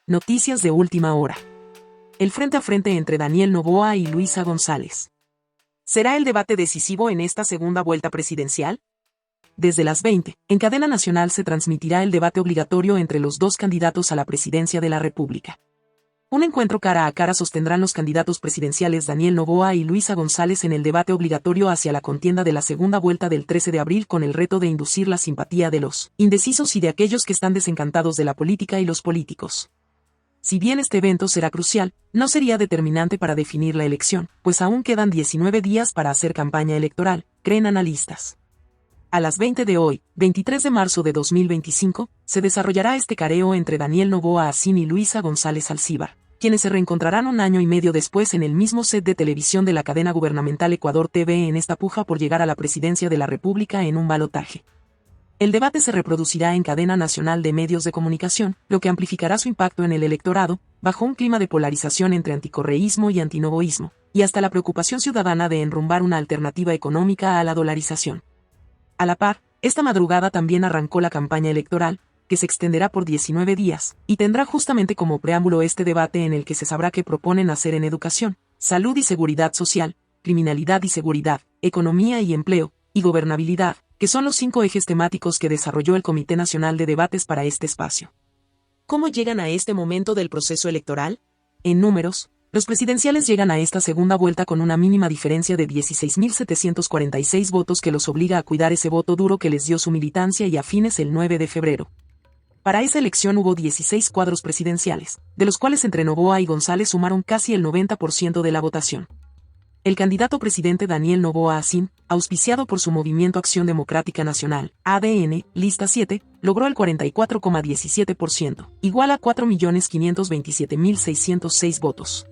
Noticias de última hora. El frente a frente entre Daniel Noboa y Luisa González. ¿Será el debate decisivo en esta segunda vuelta presidencial? Desde las 20, en cadena nacional se transmitirá el debate obligatorio entre los dos candidatos a la presidencia de la República. Un encuentro cara a cara sostendrán los candidatos presidenciales Daniel Noboa y Luisa González en el debate obligatorio hacia la contienda de la segunda vuelta del 13 de abril con el reto de inducir la simpatía de los indecisos y de aquellos que están desencantados de la política y los políticos. Si bien este evento será crucial, no sería determinante para definir la elección, pues aún quedan 19 días para hacer campaña electoral, creen analistas. A las 20 de hoy, 23 de marzo de 2025, se desarrollará este careo entre Daniel Noboa Asín y Luisa González Alcíbar, quienes se reencontrarán un año y medio después en el mismo set de televisión de la cadena gubernamental Ecuador TV en esta puja por llegar a la presidencia de la República en un balotaje. El debate se reproducirá en cadena nacional de medios de comunicación, lo que amplificará su impacto en el electorado, bajo un clima de polarización entre anticorreísmo y antinoboísmo, y hasta la preocupación ciudadana de enrumbar una alternativa económica a la dolarización. A la par, esta madrugada también arrancó la campaña electoral, que se extenderá por 19 días, y tendrá justamente como preámbulo este debate en el que se sabrá qué proponen hacer en educación, salud y seguridad social, criminalidad y seguridad, economía y empleo, y gobernabilidad, que son los 5 ejes temáticos que desarrolló el Comité Nacional de Debates para este espacio. ¿Cómo llegan a este momento del proceso electoral? En números, los presidenciales llegan a esta segunda vuelta con una mínima diferencia de 16.746 votos que los obliga a cuidar ese voto duro que les dio su militancia y afines el 9 de febrero. Para esa elección hubo 16 cuadros presidenciales, de los cuales entre Noboa y González sumaron casi el 90% de la votación. El candidato presidente Daniel Noboa Asín, auspiciado por su Movimiento Acción Democrática Nacional, ADN, lista 7, logró el 44,17%, igual a 4.527.606 votos.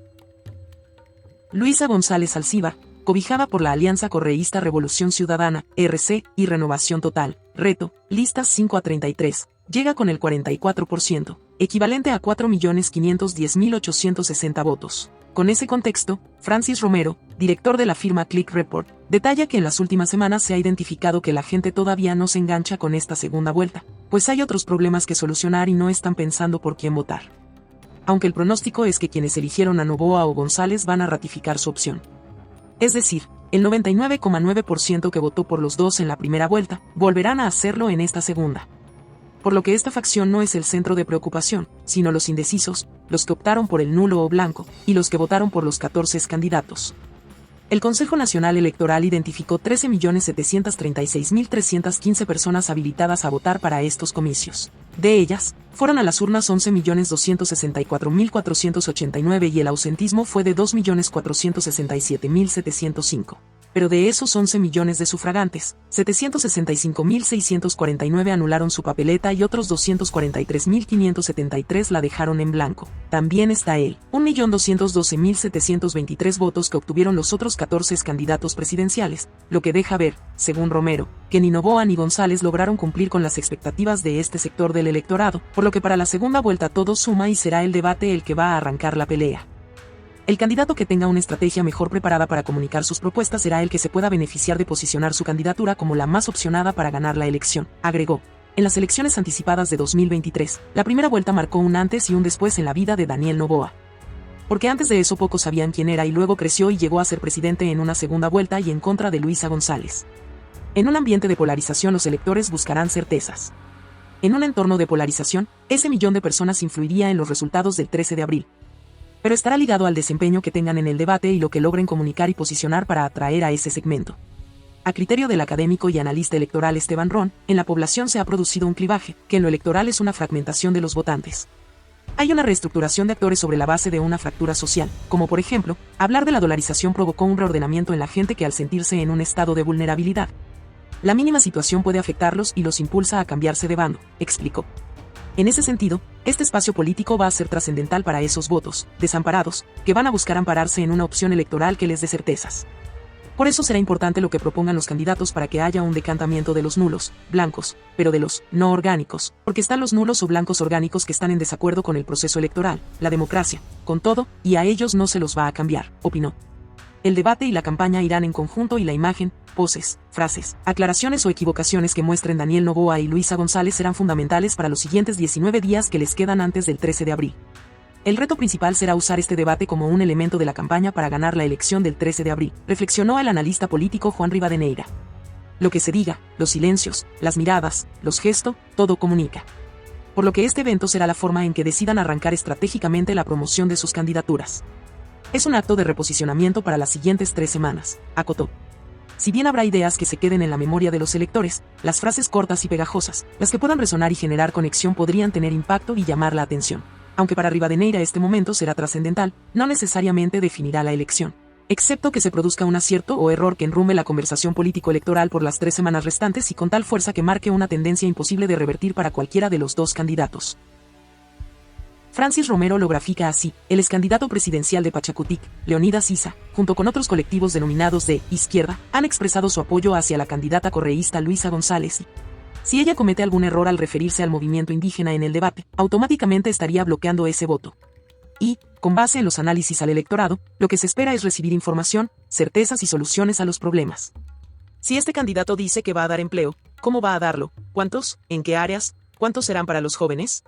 Luisa González Alcíbar, cobijada por la Alianza Correísta Revolución Ciudadana, RC, y Renovación Total, Reto, listas 5 a 33, llega con el 44%, equivalente a 4.510.860 votos. Con ese contexto, Francis Romero, director de la firma Click Report, detalla que en las últimas semanas se ha identificado que la gente todavía no se engancha con esta segunda vuelta, pues hay otros problemas que solucionar y no están pensando por quién votar. Aunque el pronóstico es que quienes eligieron a Noboa o González van a ratificar su opción. Es decir, el 99,9% que votó por los dos en la primera vuelta, volverán a hacerlo en esta segunda. Por lo que esta facción no es el centro de preocupación, sino los indecisos, los que optaron por el nulo o blanco, y los que votaron por los 14 candidatos. El Consejo Nacional Electoral identificó 13.736.315 personas habilitadas a votar para estos comicios. De ellas, fueron a las urnas 11.264.489 y el ausentismo fue de 2.467.705. Pero de esos 11 millones de sufragantes, 765.649 anularon su papeleta y otros 243.573 la dejaron en blanco. También está el 1.212.723 votos que obtuvieron los otros 14 candidatos presidenciales, lo que deja ver, según Romero, que ni Noboa ni González lograron cumplir con las expectativas de este sector del electorado, por lo que para la segunda vuelta todo suma y será el debate el que va a arrancar la pelea. El candidato que tenga una estrategia mejor preparada para comunicar sus propuestas será el que se pueda beneficiar de posicionar su candidatura como la más opcionada para ganar la elección, agregó. En las elecciones anticipadas de 2023, la primera vuelta marcó un antes y un después en la vida de Daniel Noboa. Porque antes de eso pocos sabían quién era y luego creció y llegó a ser presidente en una segunda vuelta y en contra de Luisa González. En un ambiente de polarización los electores buscarán certezas. En un entorno de polarización, ese millón de personas influiría en los resultados del 13 de abril. Pero estará ligado al desempeño que tengan en el debate y lo que logren comunicar y posicionar para atraer a ese segmento. A criterio del académico y analista electoral Esteban Ron, en la población se ha producido un clivaje, que en lo electoral es una fragmentación de los votantes. Hay una reestructuración de actores sobre la base de una fractura social, como por ejemplo, hablar de la dolarización provocó un reordenamiento en la gente que al sentirse en un estado de vulnerabilidad, la mínima situación puede afectarlos y los impulsa a cambiarse de bando, explicó. En ese sentido, este espacio político va a ser trascendental para esos votos, desamparados, que van a buscar ampararse en una opción electoral que les dé certezas. Por eso será importante lo que propongan los candidatos para que haya un decantamiento de los nulos, blancos, pero de los no orgánicos, porque están los nulos o blancos orgánicos que están en desacuerdo con el proceso electoral, la democracia, con todo, y a ellos no se los va a cambiar, opinó. El debate y la campaña irán en conjunto y la imagen, poses, frases, aclaraciones o equivocaciones que muestren Daniel Noboa y Luisa González serán fundamentales para los siguientes 19 días que les quedan antes del 13 de abril. El reto principal será usar este debate como un elemento de la campaña para ganar la elección del 13 de abril, reflexionó el analista político Juan Rivadeneira. Lo que se diga, los silencios, las miradas, los gestos, todo comunica. Por lo que este evento será la forma en que decidan arrancar estratégicamente la promoción de sus candidaturas. Es un acto de reposicionamiento para las siguientes 3 semanas, acotó. Si bien habrá ideas que se queden en la memoria de los electores, las frases cortas y pegajosas, las que puedan resonar y generar conexión podrían tener impacto y llamar la atención. Aunque para Rivadeneira este momento será trascendental, no necesariamente definirá la elección. Excepto que se produzca un acierto o error que enrumbe la conversación político-electoral por las 3 semanas restantes y con tal fuerza que marque una tendencia imposible de revertir para cualquiera de los dos candidatos. Francis Romero lo grafica así: el excandidato presidencial de Pachacutic, Leonidas Issa, junto con otros colectivos denominados de izquierda, han expresado su apoyo hacia la candidata correísta Luisa González y, si ella comete algún error al referirse al movimiento indígena en el debate, automáticamente estaría bloqueando ese voto. Y, con base en los análisis al electorado, lo que se espera es recibir información, certezas y soluciones a los problemas. Si este candidato dice que va a dar empleo, ¿cómo va a darlo? ¿Cuántos? ¿En qué áreas? ¿Cuántos serán para los jóvenes?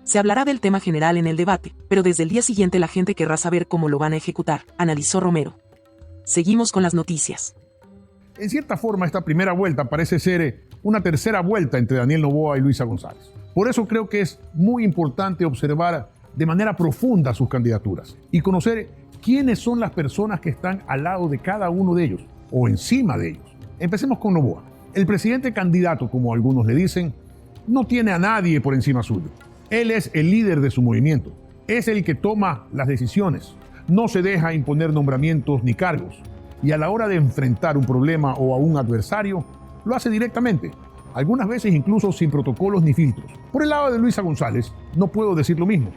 Se hablará del tema general en el debate, pero desde el día siguiente la gente querrá saber cómo lo van a ejecutar, analizó Romero. Seguimos con las noticias. En cierta forma, esta primera vuelta parece ser una tercera vuelta entre Daniel Noboa y Luisa González. Por eso creo que es muy importante observar de manera profunda sus candidaturas y conocer quiénes son las personas que están al lado de cada uno de ellos o encima de ellos. Empecemos con Noboa. El presidente candidato, como algunos le dicen, no tiene a nadie por encima suyo. Él es el líder de su movimiento, es el que toma las decisiones, no se deja imponer nombramientos ni cargos, y a la hora de enfrentar un problema o a un adversario, lo hace directamente, algunas veces incluso sin protocolos ni filtros. Por el lado de Luisa González, no puedo decir lo mismo.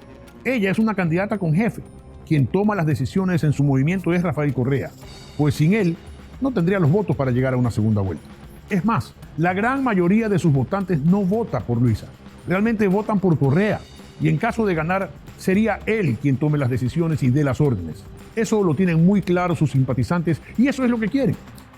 Ella es una candidata con jefe. Quien toma las decisiones en su movimiento es Rafael Correa, pues sin él no tendría los votos para llegar a una segunda vuelta. Es más, la gran mayoría de sus votantes no vota por Luisa. Realmente votan por Correa, y en caso de ganar, sería él quien tome las decisiones y dé las órdenes. Eso lo tienen muy claro sus simpatizantes y eso es lo que quieren.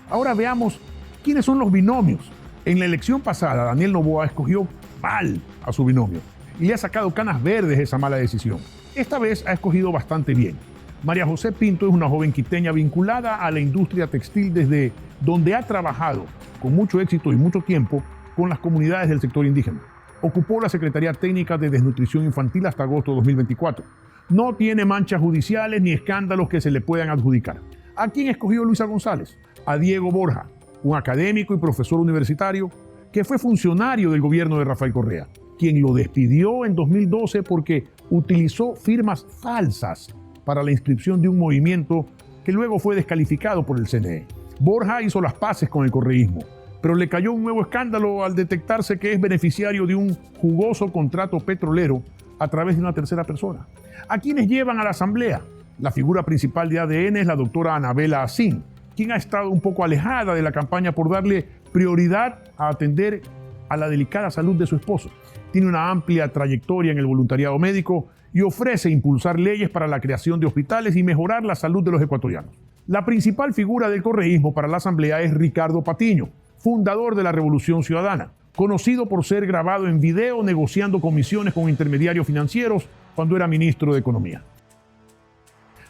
Ahora veamos quiénes son los binomios. En la elección pasada, Daniel Noboa escogió mal a su binomio y le ha sacado canas verdes esa mala decisión. Esta vez ha escogido bastante bien. María José Pinto es una joven quiteña vinculada a la industria textil desde donde ha trabajado con mucho éxito y mucho tiempo con las comunidades del sector indígena. Ocupó la Secretaría Técnica de Desnutrición Infantil hasta agosto de 2024. No tiene manchas judiciales ni escándalos que se le puedan adjudicar. ¿A quién escogió Luisa González? A Diego Borja, un académico y profesor universitario que fue funcionario del gobierno de Rafael Correa, quien lo despidió en 2012 porque utilizó firmas falsas para la inscripción de un movimiento que luego fue descalificado por el CNE. Borja hizo las paces con el correísmo, pero le cayó un nuevo escándalo al detectarse que es beneficiario de un jugoso contrato petrolero a través de una tercera persona. ¿A quiénes llevan a la asamblea? La figura principal de ADN es la doctora Anabela Asín, quien ha estado un poco alejada de la campaña por darle prioridad a atender a la delicada salud de su esposo. Tiene una amplia trayectoria en el voluntariado médico y ofrece impulsar leyes para la creación de hospitales y mejorar la salud de los ecuatorianos. La principal figura del correísmo para la asamblea es Ricardo Patiño, fundador de la Revolución Ciudadana, conocido por ser grabado en video negociando comisiones con intermediarios financieros cuando era ministro de Economía.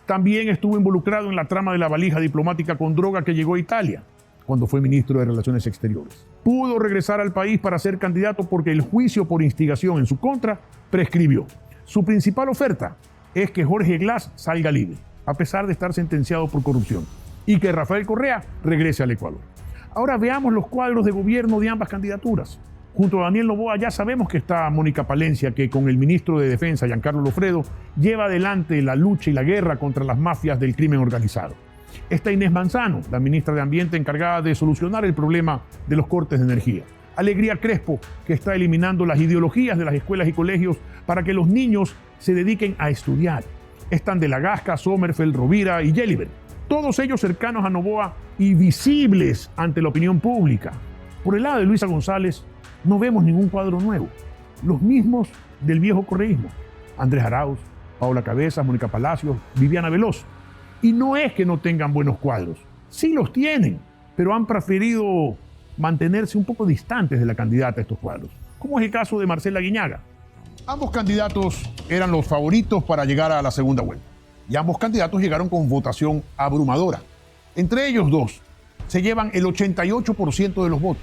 También estuvo involucrado en la trama de la valija diplomática con droga que llegó a Italia, cuando fue ministro de Relaciones Exteriores. Pudo regresar al país para ser candidato porque el juicio por instigación en su contra prescribió. Su principal oferta es que Jorge Glass salga libre, a pesar de estar sentenciado por corrupción, y que Rafael Correa regrese al Ecuador. Ahora veamos los cuadros de gobierno de ambas candidaturas. Junto a Daniel Noboa ya sabemos que está Mónica Palencia, que con el ministro de Defensa, Giancarlo Lofredo, lleva adelante la lucha y la guerra contra las mafias del crimen organizado. Está Inés Manzano, la ministra de Ambiente encargada de solucionar el problema de los cortes de energía. Alegría Crespo, que está eliminando las ideologías de las escuelas y colegios para que los niños se dediquen a estudiar. Están De la Gasca, Sommerfeld, Rovira y Yeliber. Todos ellos cercanos a Noboa y visibles ante la opinión pública. Por el lado de Luisa González, no vemos ningún cuadro nuevo. Los mismos del viejo correísmo. Andrés Arauz, Paula Cabezas, Mónica Palacios, Viviana Veloz. Y no es que no tengan buenos cuadros. Sí los tienen, pero han preferido mantenerse un poco distantes de la candidata a estos cuadros. Como es el caso de Marcela Guiñaga. Ambos candidatos eran los favoritos para llegar a la segunda vuelta y ambos candidatos llegaron con votación abrumadora. Entre ellos dos se llevan el 88% de los votos.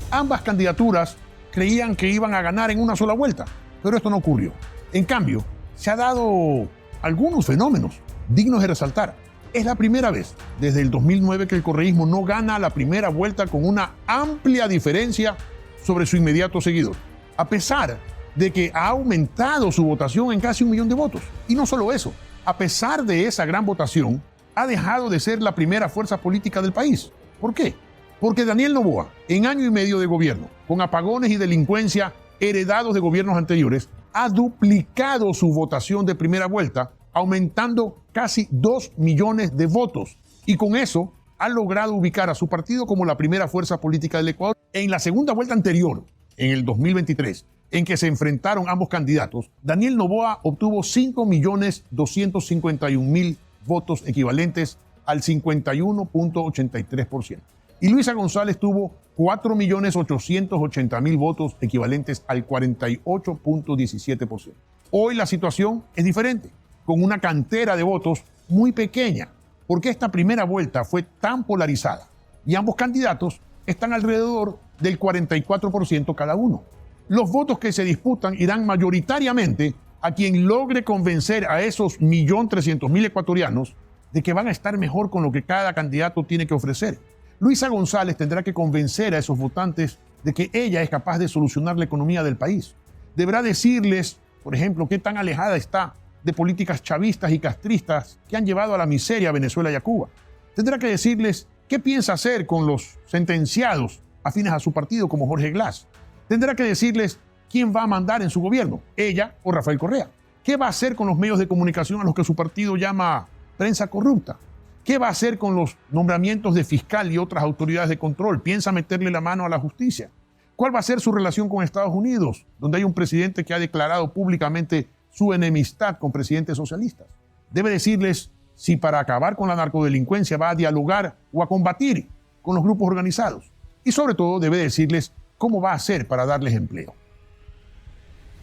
Ambas candidaturas creían que iban a ganar en una sola vuelta, pero esto no ocurrió. En cambio, se han dado algunos fenómenos dignos de resaltar. Es la primera vez desde el 2009 que el correísmo no gana la primera vuelta con una amplia diferencia sobre su inmediato seguidor, a pesar de que ha aumentado su votación en casi 1 millón de votos. Y no solo eso, a pesar de esa gran votación, ha dejado de ser la primera fuerza política del país. ¿Por qué? Porque Daniel Noboa, en año y medio de gobierno, con apagones y delincuencia heredados de gobiernos anteriores, ha duplicado su votación de primera vuelta, aumentando casi 2 millones de votos. Y con eso ha logrado ubicar a su partido como la primera fuerza política del Ecuador. En la segunda vuelta anterior, en el 2023, en que se enfrentaron ambos candidatos, Daniel Noboa obtuvo 5.251.000 votos, equivalentes al 51.83%. Y Luisa González tuvo 4.880.000 votos, equivalentes al 48.17%. Hoy la situación es diferente, con una cantera de votos muy pequeña, porque esta primera vuelta fue tan polarizada y ambos candidatos están alrededor del 44% cada uno. Los votos que se disputan irán mayoritariamente a quien logre convencer a esos 1.300.000 ecuatorianos de que van a estar mejor con lo que cada candidato tiene que ofrecer. Luisa González tendrá que convencer a esos votantes de que ella es capaz de solucionar la economía del país. Deberá decirles, por ejemplo, qué tan alejada está de políticas chavistas y castristas que han llevado a la miseria a Venezuela y a Cuba. Tendrá que decirles qué piensa hacer con los sentenciados afines a su partido, como Jorge Glass. Tendrá que decirles quién va a mandar en su gobierno, ella o Rafael Correa. ¿Qué va a hacer con los medios de comunicación a los que su partido llama prensa corrupta? ¿Qué va a hacer con los nombramientos de fiscal y otras autoridades de control? ¿Piensa meterle la mano a la justicia? ¿Cuál va a ser su relación con Estados Unidos, donde hay un presidente que ha declarado públicamente su enemistad con presidentes socialistas? Debe decirles si para acabar con la narcodelincuencia va a dialogar o a combatir con los grupos organizados. Y sobre todo debe decirles cómo va a hacer para darles empleo.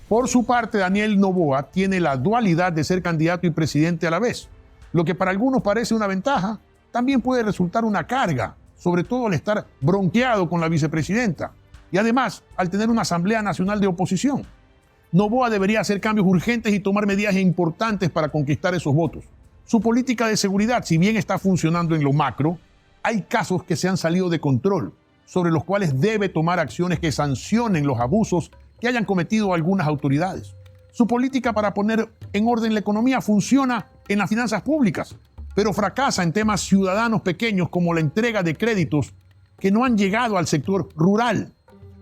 Por su parte, Daniel Noboa tiene la dualidad de ser candidato y presidente a la vez. Lo que para algunos parece una ventaja, también puede resultar una carga, sobre todo al estar bronqueado con la vicepresidenta y además al tener una Asamblea Nacional de Oposición. Noboa debería hacer cambios urgentes y tomar medidas importantes para conquistar esos votos. Su política de seguridad, si bien está funcionando en lo macro, hay casos que se han salido de control, sobre los cuales debe tomar acciones que sancionen los abusos que hayan cometido algunas autoridades. Su política para poner en orden la economía funciona en las finanzas públicas, pero fracasa en temas ciudadanos pequeños como la entrega de créditos que no han llegado al sector rural,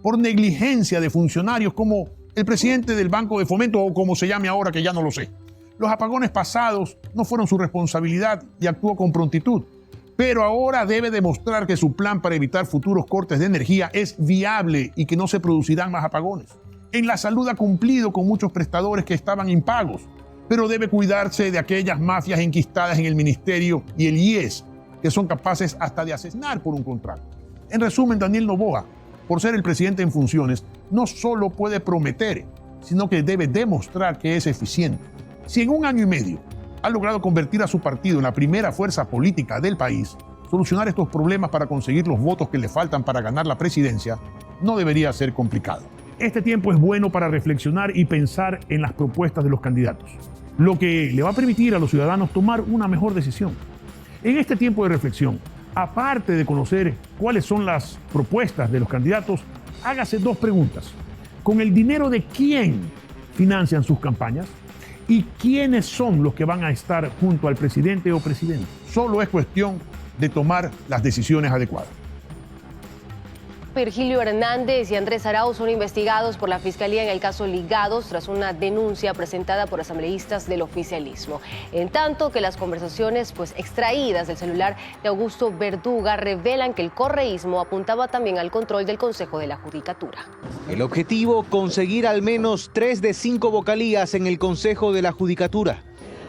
por negligencia de funcionarios como el presidente del Banco de Fomento, o como se llame ahora, que ya no lo sé. Los apagones pasados no fueron su responsabilidad y actuó con prontitud, pero ahora debe demostrar que su plan para evitar futuros cortes de energía es viable y que no se producirán más apagones. En la salud ha cumplido con muchos prestadores que estaban impagos, pero debe cuidarse de aquellas mafias enquistadas en el Ministerio y el IES, que son capaces hasta de asesinar por un contrato. En resumen, Daniel Noboa, por ser el presidente en funciones, no solo puede prometer, sino que debe demostrar que es eficiente. Si en 1 año y medio ha logrado convertir a su partido en la primera fuerza política del país, solucionar estos problemas para conseguir los votos que le faltan para ganar la presidencia no debería ser complicado. Este tiempo es bueno para reflexionar y pensar en las propuestas de los candidatos, lo que le va a permitir a los ciudadanos tomar una mejor decisión. En este tiempo de reflexión, aparte de conocer cuáles son las propuestas de los candidatos, hágase 2 preguntas. ¿Con el dinero de quién financian sus campañas? ¿Y quiénes son los que van a estar junto al presidente o presidenta? Solo es cuestión de tomar las decisiones adecuadas. Virgilio Hernández y Andrés Arauz son investigados por la Fiscalía en el caso Ligados tras una denuncia presentada por asambleístas del oficialismo. En tanto que las conversaciones extraídas del celular de Augusto Verduga revelan que el correísmo apuntaba también al control del Consejo de la Judicatura. El objetivo, conseguir al menos 3 de 5 vocalías en el Consejo de la Judicatura,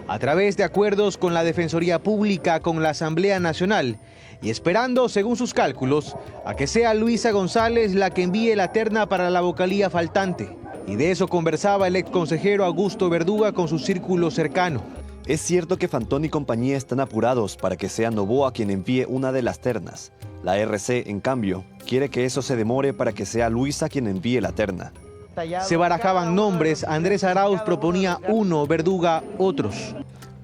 a través de acuerdos con la Defensoría Pública, con la Asamblea Nacional, y esperando, según sus cálculos, a que sea Luisa González la que envíe la terna para la vocalía faltante. Y de eso conversaba el ex consejero Augusto Verduga con su círculo cercano. Es cierto que Fantón y compañía están apurados para que sea Noboa quien envíe una de las ternas. La RC, en cambio, quiere que eso se demore para que sea Luisa quien envíe la terna. Se barajaban nombres, Andrés Arauz proponía uno, Verduga otros.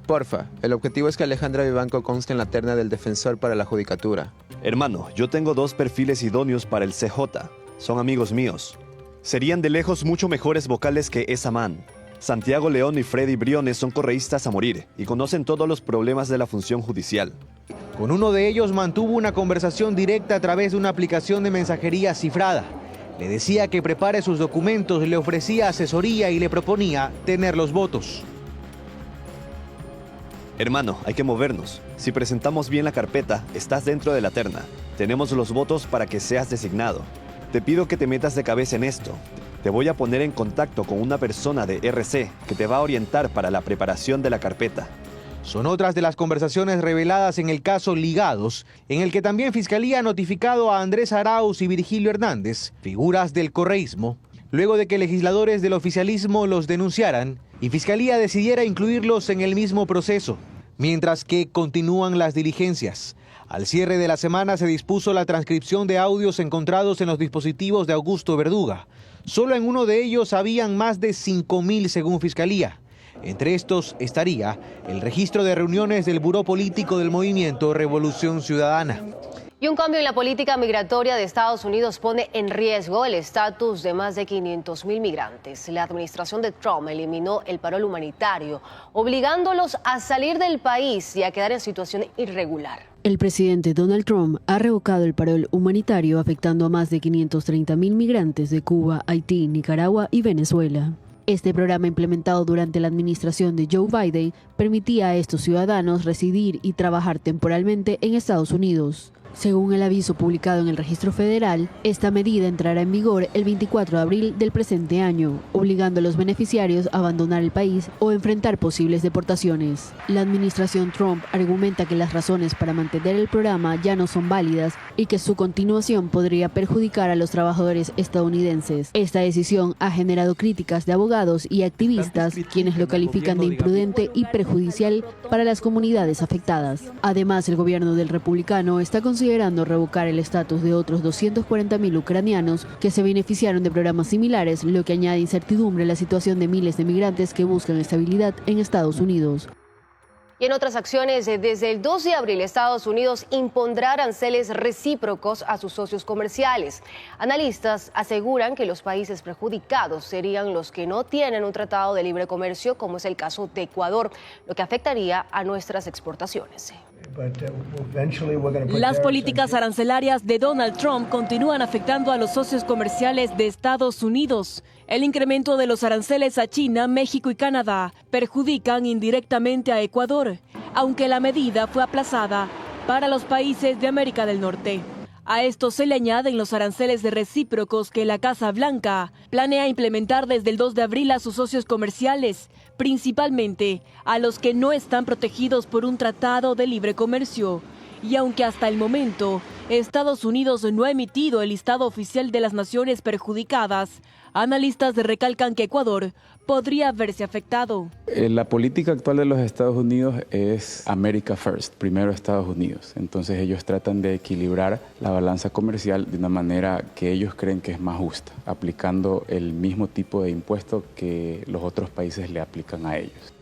Porfa, el objetivo es que Alejandra Vivanco conste en la terna del defensor para la judicatura. Hermano, yo tengo 2 perfiles idóneos para el CJ. Son amigos míos. Serían de lejos mucho mejores vocales que esa man. Santiago León y Freddy Briones son correístas a morir y conocen todos los problemas de la función judicial. Con uno de ellos mantuvo una conversación directa a través de una aplicación de mensajería cifrada. Le decía que prepare sus documentos, le ofrecía asesoría y le proponía tener los votos. Hermano, hay que movernos. Si presentamos bien la carpeta, estás dentro de la terna. Tenemos los votos para que seas designado. Te pido que te metas de cabeza en esto. Te voy a poner en contacto con una persona de RC que te va a orientar para la preparación de la carpeta. Son otras de las conversaciones reveladas en el caso Ligados, en el que también Fiscalía ha notificado a Andrés Arauz y Virgilio Hernández, figuras del correísmo, luego de que legisladores del oficialismo los denunciaran y Fiscalía decidiera incluirlos en el mismo proceso, mientras que continúan las diligencias. Al cierre de la semana se dispuso la transcripción de audios encontrados en los dispositivos de Augusto Verduga. Solo en uno de ellos habían más de 5.000 según Fiscalía. Entre estos estaría el registro de reuniones del Buró Político del Movimiento Revolución Ciudadana. Y un cambio en la política migratoria de Estados Unidos pone en riesgo el estatus de más de 500.000 migrantes. La administración de Trump eliminó el parol humanitario, obligándolos a salir del país y a quedar en situación irregular. El presidente Donald Trump ha revocado el parol humanitario afectando a más de 530.000 migrantes de Cuba, Haití, Nicaragua y Venezuela. Este programa, implementado durante la administración de Joe Biden, permitía a estos ciudadanos residir y trabajar temporalmente en Estados Unidos. Según el aviso publicado en el Registro Federal, esta medida entrará en vigor el 24 de abril del presente año, obligando a los beneficiarios a abandonar el país o enfrentar posibles deportaciones. La administración Trump argumenta que las razones para mantener el programa ya no son válidas y que su continuación podría perjudicar a los trabajadores estadounidenses. Esta decisión ha generado críticas de abogados y activistas, quienes lo califican de imprudente y perjudicial para las comunidades afectadas. Además, el gobierno del republicano está considerando revocar el estatus de otros 240.000 ucranianos que se beneficiaron de programas similares, lo que añade incertidumbre a la situación de miles de migrantes que buscan estabilidad en Estados Unidos. Y en otras acciones, desde el 2 de abril, Estados Unidos impondrá aranceles recíprocos a sus socios comerciales. Analistas aseguran que los países perjudicados serían los que no tienen un tratado de libre comercio, como es el caso de Ecuador, lo que afectaría a nuestras exportaciones. Las políticas arancelarias de Donald Trump continúan afectando a los socios comerciales de Estados Unidos. El incremento de los aranceles a China, México y Canadá perjudican indirectamente a Ecuador, aunque la medida fue aplazada para los países de América del Norte. A esto se le añaden los aranceles de recíprocos que la Casa Blanca planea implementar desde el 2 de abril a sus socios comerciales, principalmente a los que no están protegidos por un tratado de libre comercio. Y aunque hasta el momento Estados Unidos no ha emitido el listado oficial de las naciones perjudicadas, analistas recalcan que Ecuador podría verse afectado. La política actual de los Estados Unidos es America First, primero Estados Unidos. Entonces ellos tratan de equilibrar la balanza comercial de una manera que ellos creen que es más justa, aplicando el mismo tipo de impuesto que los otros países le aplican a ellos.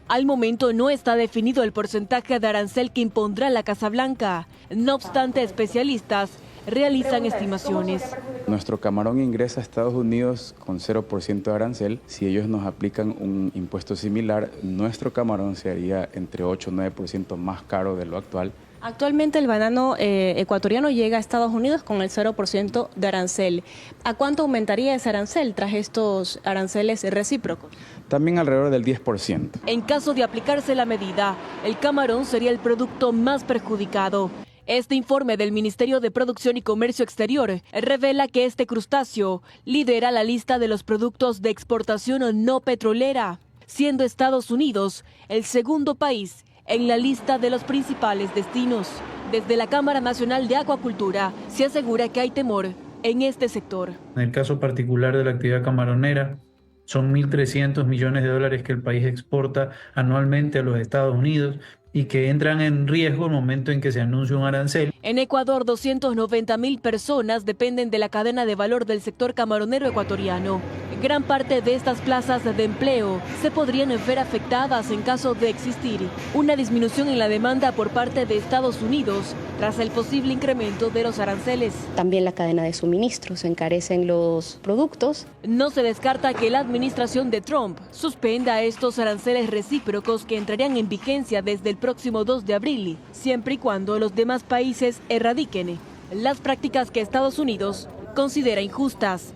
Al momento no está definido el porcentaje de arancel que impondrá la Casa Blanca. No obstante, especialistas realizan estimaciones. Nuestro camarón ingresa a Estados Unidos con 0% de arancel. Si ellos nos aplican un impuesto similar, nuestro camarón sería entre 8 y 9% más caro de lo actual. Actualmente el banano ecuatoriano llega a Estados Unidos con el 0% de arancel. ¿A cuánto aumentaría ese arancel tras estos aranceles recíprocos? También alrededor del 10%. En caso de aplicarse la medida, el camarón sería el producto más perjudicado. Este informe del Ministerio de Producción y Comercio Exterior revela que este crustáceo lidera la lista de los productos de exportación no petrolera, siendo Estados Unidos el segundo país en la lista de los principales destinos. Desde la Cámara Nacional de Acuacultura se asegura que hay temor en este sector. En el caso particular de la actividad camaronera, son 1.300 millones de dólares que el país exporta anualmente a los Estados Unidos y que entran en riesgo el momento en que se anuncia un arancel. En Ecuador, 290.000 personas dependen de la cadena de valor del sector camaronero ecuatoriano. Gran parte de estas plazas de empleo se podrían ver afectadas en caso de existir una disminución en la demanda por parte de Estados Unidos tras el posible incremento de los aranceles. También la cadena de suministros, se encarecen los productos. No se descarta que la administración de Trump suspenda estos aranceles recíprocos que entrarían en vigencia desde el próximo 2 de abril, siempre y cuando los demás países erradiquen las prácticas que Estados Unidos considera injustas.